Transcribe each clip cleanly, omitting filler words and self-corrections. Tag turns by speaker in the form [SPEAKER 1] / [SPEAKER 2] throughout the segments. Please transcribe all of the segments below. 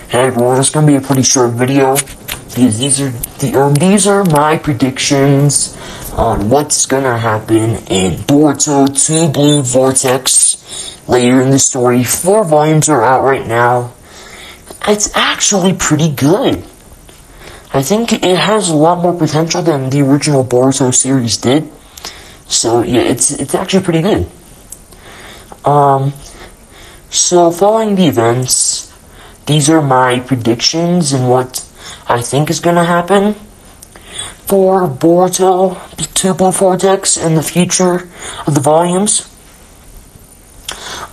[SPEAKER 1] Hey everyone, it's gonna be a pretty short video because these are my predictions on what's gonna happen in Boruto 2 Blue Vortex later in the story. 4 volumes are out right now. It's actually pretty good. I think it has a lot more potential than the original Boruto series did. So yeah, it's actually pretty good. So following the events, these are my predictions and what I think is gonna happen for Boruto 2 Blue Vortex and the future of the volumes.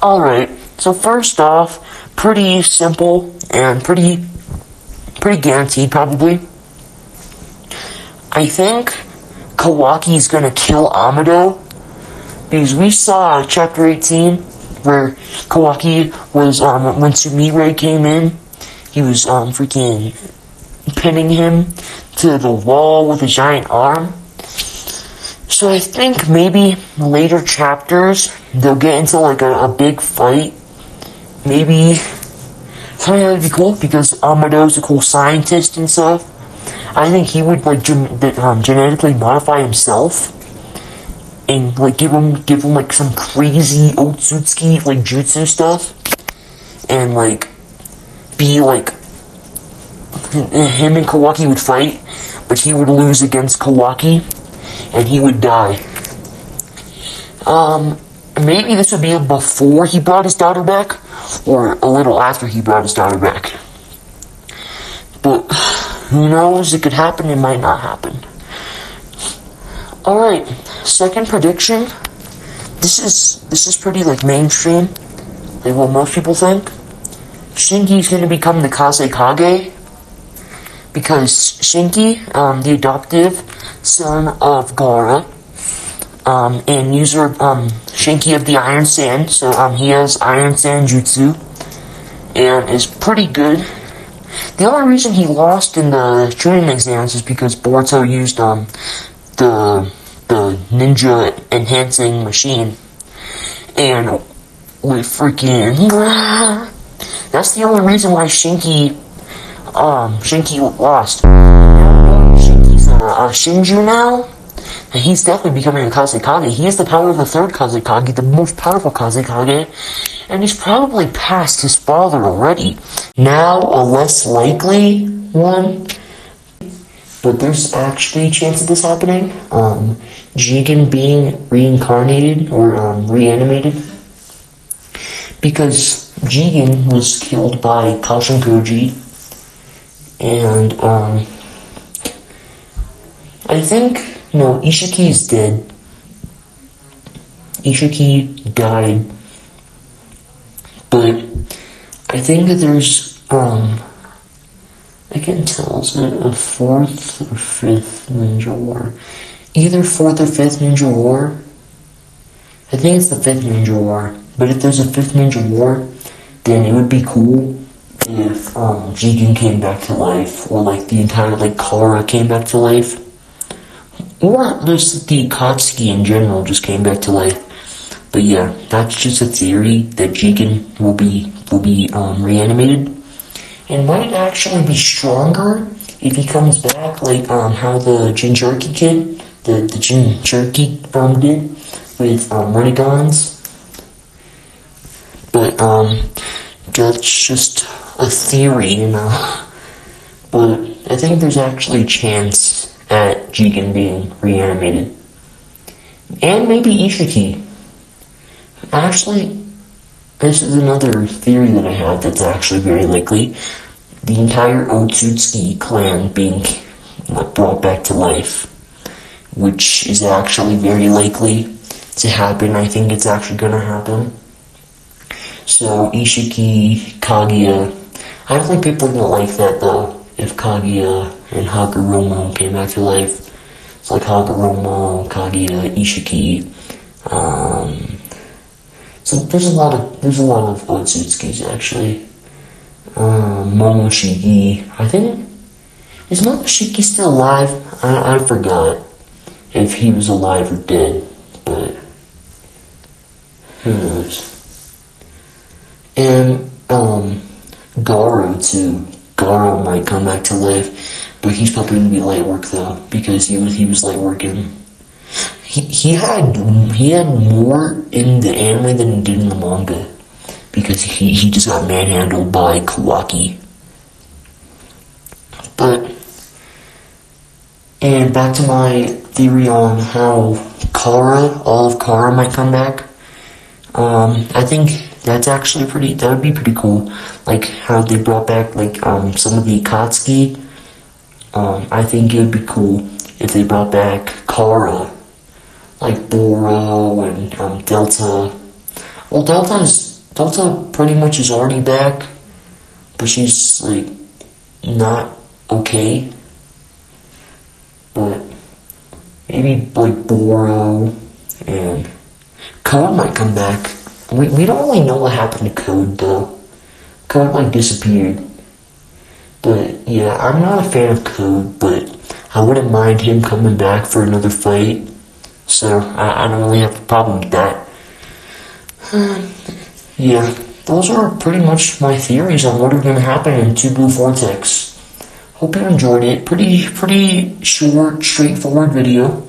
[SPEAKER 1] Alright, so first off, pretty simple and pretty guaranteed probably. I think Kawaki is gonna kill Amado because we saw chapter 18 where Kawaki was, when Sumire came in, he was, freaking pinning him to the wall with a giant arm. So I think maybe later chapters, they'll get into, like, a big fight. Maybe something that would be cool, because Amado's a cool scientist and stuff. I think he would, like, genetically modify himself. And, like, give him, like, some crazy Otsutsuki, like, jutsu stuff. And, like, be, like, him and Kawaki would fight, but he would lose against Kawaki, and he would die. Maybe this would be before he brought his daughter back, or a little after he brought his daughter back. But, who knows, it could happen, it might not happen. Alright, second prediction. This is pretty, like, mainstream, like what most people think. Shinki's gonna become the Kazekage, because Shinki, the adoptive son of Gaara, and user, Shinki of the Iron Sand, so, he has Iron Sand Jutsu, and is pretty good. The only reason he lost in the training exams is because Boruto used, the ninja enhancing machine, and with freaking, that's the only reason why Shinki lost. Shinki's a Shinju now, and he's definitely becoming a Kazekage. He has the power of the third Kazekage, the most powerful Kazekage, and he's probably passed his father already. Now, a less likely one, but there's actually a chance of this happening. Jigen being reincarnated or reanimated, because Jigen was killed by Kashinkoji, and I think Ishiki is dead. Ishiki died, but I think that there's I can tell, is it a 4th or 5th Ninja War? Either 4th or 5th Ninja War. I think it's the 5th Ninja War. But if there's a 5th Ninja War, then it would be cool if Jigen came back to life, or like the entire like Kara came back to life, or just the Akatsuki in general just came back to life. But yeah, that's just a theory that Jigen will be reanimated. And might actually be stronger if he comes back, like how the Jinchuriki kid, the Jinchuriki did with Renegons. But that's just a theory, But I think there's actually a chance at Jigen being reanimated, and maybe Ishiki. Actually, this is another theory that I have that's actually very likely. The entire Otsutsuki clan being brought back to life, which is actually very likely to happen. I think it's actually gonna happen. So Ishiki, Kaguya, I don't think people are gonna like that though, if Kaguya and Hagoromo came back to life. It's like Hagoromo, Kaguya, Ishiki, so there's a lot of Otsutsukis actually. Momoshiki, I think, is Momoshiki still alive? I forgot if he was alive or dead, but who knows. And Garo too. Garo might come back to life, but he's probably gonna be light work though, because he was light working. He had more in the anime than he did in the manga, because he just got manhandled by Kawaki. But, and back to my theory on how all of Kara might come back. I think that's actually that would be pretty cool. Like how they brought back like some of the Akatsuki. I think it would be cool if they brought back Kara, like Boro and Delta. Well, Delta pretty much is already back, but she's like not okay. But maybe like Boro and Code might come back. We don't really know what happened to Code though. Code like disappeared. But yeah, I'm not a fan of Code, but I wouldn't mind him coming back for another fight. So I don't really have a problem with that. Yeah, those are pretty much my theories on what are going to happen in Two Blue Vortex. Hope you enjoyed it. Pretty short, straightforward video.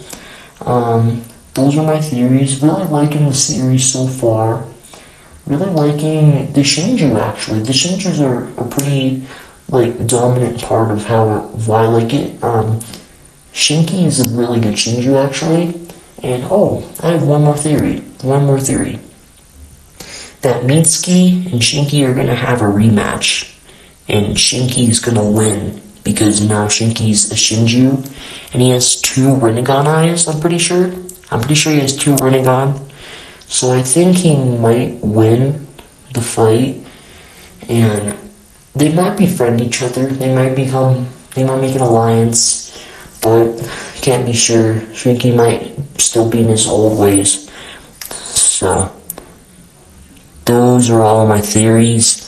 [SPEAKER 1] Those are my theories. Really liking the series so far. Really liking the Shinju actually. The Shinjus are a pretty like dominant part of why I like it. Shinki is a really good Shinju actually. And I have one more theory. That Mitsuki and Shinki are gonna have a rematch. And Shinki's gonna win. Because now Shinki's a Shinju. And he has 2 Rinnegan eyes, I'm pretty sure he has 2 Rinnegan. So I think he might win the fight. And they might befriend each other. They might make an alliance. But can't be sure. Shinki might still be in his old ways. So those are all my theories.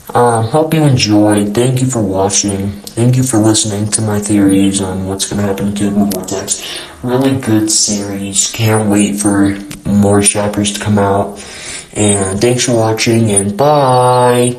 [SPEAKER 1] Hope you enjoyed. Thank you for watching. Thank you for listening to my theories on what's going to happen to the Vortex. Really good series. Can't wait for more chapters to come out. And thanks for watching, and bye!